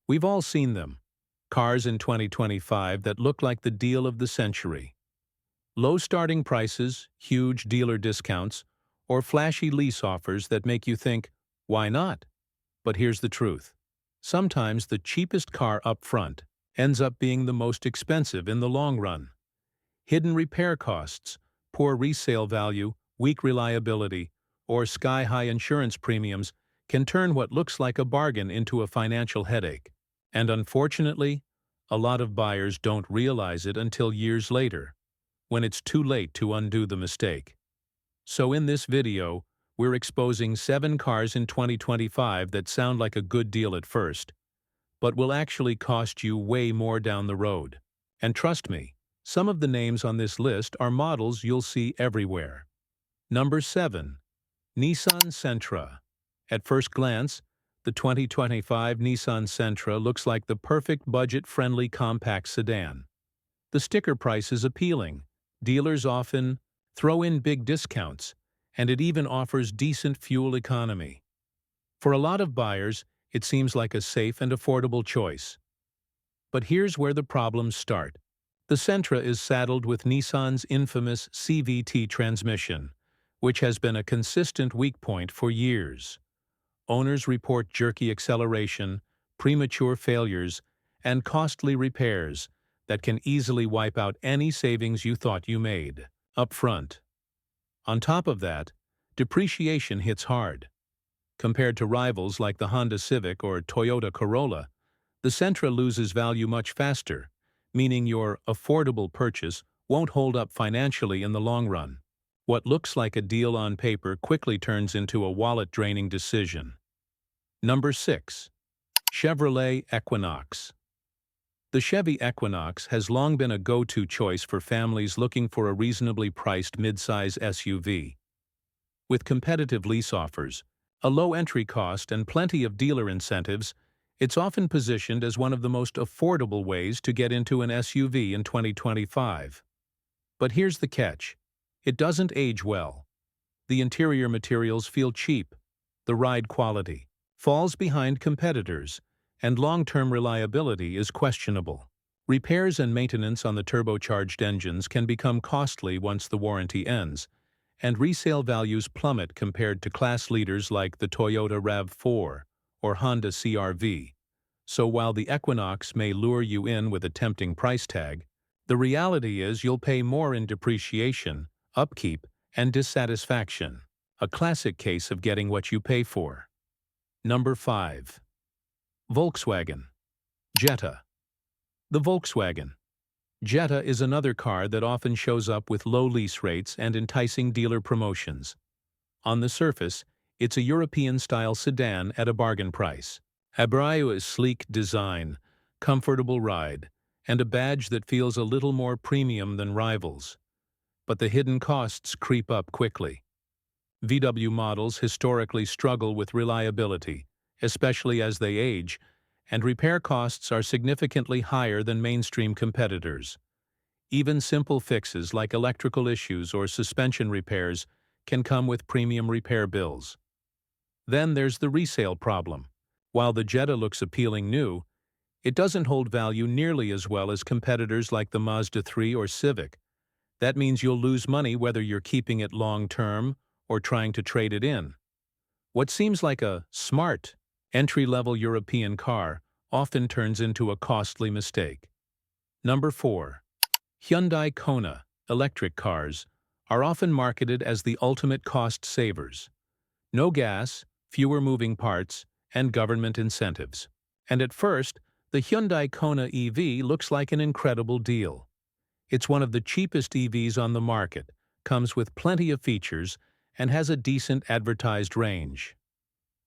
We've all seen them. Cars in 2025 that look like the deal of the century. Low starting prices, huge dealer discounts, or flashy lease offers that make you think, why not? But here's the truth. Sometimes the cheapest car up front ends up being the most expensive in the long run. Hidden repair costs, poor resale value, weak reliability, or sky-high insurance premiums can turn what looks like a bargain into a financial headache. And unfortunately, a lot of buyers don't realize it until years later, when it's too late to undo the mistake. So in this video, we're exposing 7 cars in 2025 that sound like a good deal at first, but will actually cost you way more down the road. And trust me, some of the names on this list are models you'll see everywhere. Number 7. Nissan Sentra. At first glance, the 2025 Nissan Sentra looks like the perfect budget-friendly compact sedan. The sticker price is appealing. Dealers often throw in big discounts, and it even offers decent fuel economy. For a lot of buyers, it seems like a safe and affordable choice. But here's where the problems start. The Sentra is saddled with Nissan's infamous CVT transmission, which has been a consistent weak point for years. Owners report jerky acceleration, premature failures, and costly repairs that can easily wipe out any savings you thought you made up front. On top of that, depreciation hits hard. Compared to rivals like the Honda Civic or Toyota Corolla, the Sentra loses value much faster, meaning your affordable purchase won't hold up financially in the long run. What looks like a deal on paper quickly turns into a wallet-draining decision. Number 6. Chevrolet Equinox. The Chevy Equinox has long been a go-to choice for families looking for a reasonably priced midsize SUV. With competitive lease offers, a low entry cost, and plenty of dealer incentives, it's often positioned as one of the most affordable ways to get into an SUV in 2025. But here's the catch. It doesn't age well. The interior materials feel cheap. The ride quality falls behind competitors, and long-term reliability is questionable. Repairs and maintenance on the turbocharged engines can become costly once the warranty ends, and resale values plummet compared to class leaders like the Toyota RAV4 or Honda CR-V. So while the Equinox may lure you in with a tempting price tag, the reality is you'll pay more in depreciation, upkeep, and dissatisfaction. A classic case of getting what you pay for. Number 5. Volkswagen Jetta. The Volkswagen Jetta is another car that often shows up with low lease rates and enticing dealer promotions. On the surface, it's a European-style sedan at a bargain price. Abreu's sleek design, comfortable ride, and a badge that feels a little more premium than rivals. But the hidden costs creep up quickly. VW models historically struggle with reliability, especially as they age, and repair costs are significantly higher than mainstream competitors. Even simple fixes like electrical issues or suspension repairs can come with premium repair bills. Then there's the resale problem. While the Jetta looks appealing new, it doesn't hold value nearly as well as competitors like the Mazda 3 or Civic. That means you'll lose money whether you're keeping it long-term or trying to trade it in. What seems like a smart, entry-level European car often turns into a costly mistake. Number 4. Hyundai Kona. Electric cars are often marketed as the ultimate cost savers. No gas, fewer moving parts, and government incentives. And at first, the Hyundai Kona EV looks like an incredible deal. It's one of the cheapest EVs on the market, comes with plenty of features, and has a decent advertised range.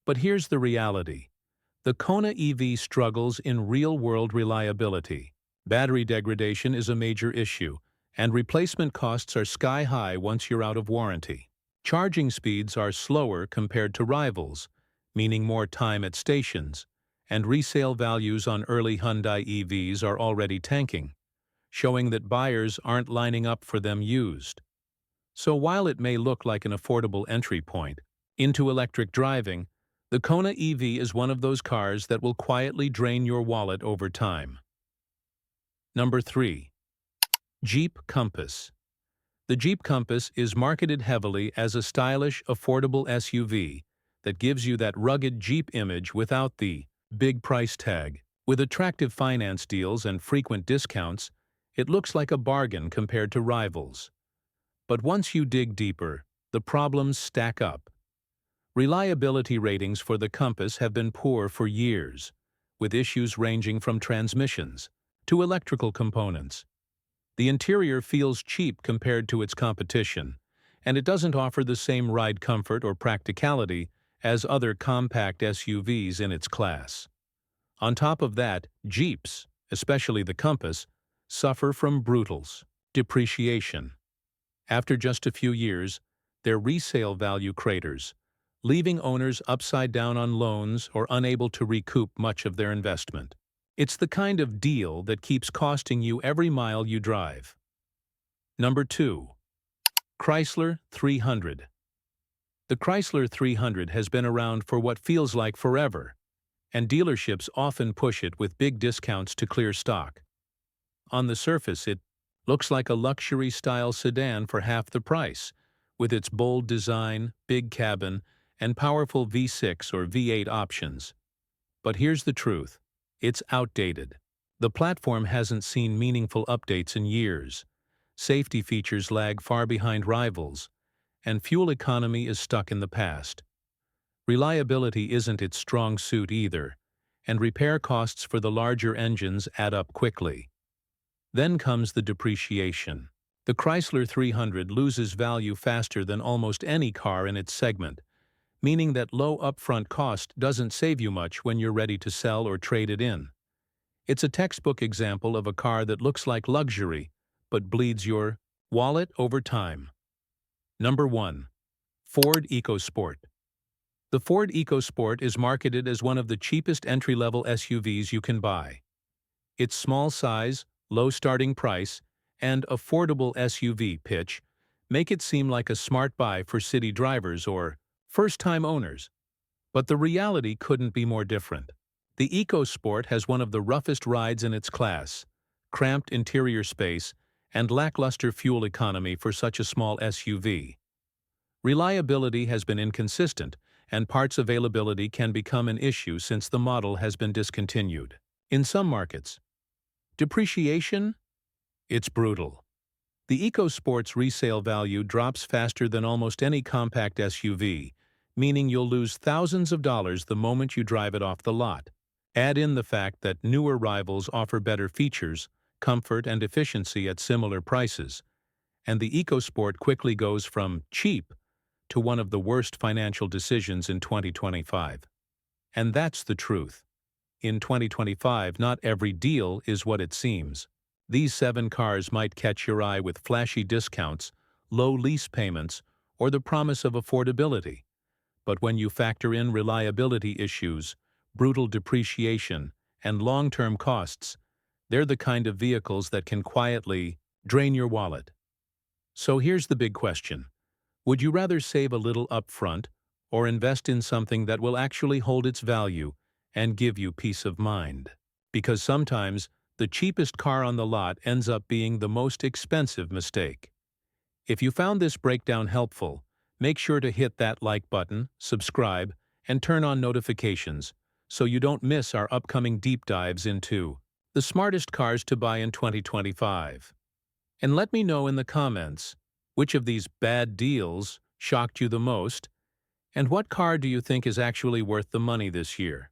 But here's the reality. The Kona EV struggles in real-world reliability. Battery degradation is a major issue, and replacement costs are sky-high once you're out of warranty. Charging speeds are slower compared to rivals, meaning more time at stations, and resale values on early Hyundai EVs are already tanking, showing that buyers aren't lining up for them used. So while it may look like an affordable entry point into electric driving, The Kona EV is one of those cars that will quietly drain your wallet over time. Number 3. Jeep Compass. The Jeep Compass is marketed heavily as a stylish, affordable SUV that gives you that rugged Jeep image without the big price tag. With attractive finance deals and frequent discounts, it looks like a bargain compared to rivals. But once you dig deeper, the problems stack up. Reliability ratings for the Compass have been poor for years, with issues ranging from transmissions to electrical components. The interior feels cheap compared to its competition, and it doesn't offer the same ride comfort or practicality as other compact SUVs in its class. On top of that, Jeeps, especially the Compass, suffer from brutal depreciation. After just a few years, their resale value craters, leaving owners upside down on loans or unable to recoup much of their investment. It's the kind of deal that keeps costing you every mile you drive. Number 2. Chrysler 300. The Chrysler 300 has been around for what feels like forever, and dealerships often push it with big discounts to clear stock. On the surface, it looks like a luxury-style sedan for half the price, with its bold design, big cabin, and powerful V6 or V8 options. But here's the truth. It's outdated. The platform hasn't seen meaningful updates in years. Safety features lag far behind rivals, and fuel economy is stuck in the past. Reliability isn't its strong suit either, and repair costs for the larger engines add up quickly. Then comes the depreciation. The Chrysler 300 loses value faster than almost any car in its segment, meaning that low upfront cost doesn't save you much when you're ready to sell or trade it in. It's a textbook example of a car that looks like luxury, but bleeds your wallet over time. Number 1. Ford EcoSport. The Ford EcoSport is marketed as one of the cheapest entry-level SUVs you can buy. Its small size, low starting price, and affordable SUV pitch make it seem like a smart buy for city drivers or first-time owners. But the reality couldn't be more different. The EcoSport has one of the roughest rides in its class, cramped interior space, and lackluster fuel economy for such a small SUV. Reliability has been inconsistent, and parts availability can become an issue since the model has been discontinued. In some markets, depreciation? It's brutal. The EcoSport's resale value drops faster than almost any compact SUV, meaning you'll lose thousands of dollars the moment you drive it off the lot. Add in the fact that newer rivals offer better features, comfort, and efficiency at similar prices, and the EcoSport quickly goes from cheap to one of the worst financial decisions in 2025. And that's the truth. In 2025, not every deal is what it seems. These 7 cars might catch your eye with flashy discounts, low lease payments, or the promise of affordability. But when you factor in reliability issues, brutal depreciation, and long-term costs, they're the kind of vehicles that can quietly drain your wallet. So here's the big question. Would you rather save a little upfront or invest in something that will actually hold its value and give you peace of mind? Because sometimes the cheapest car on the lot ends up being the most expensive mistake. If you found this breakdown helpful, make sure to hit that like button, subscribe, and turn on notifications so you don't miss our upcoming deep dives into the smartest cars to buy in 2025. And let me know in the comments, which of these bad deals shocked you the most, and what car do you think is actually worth the money this year?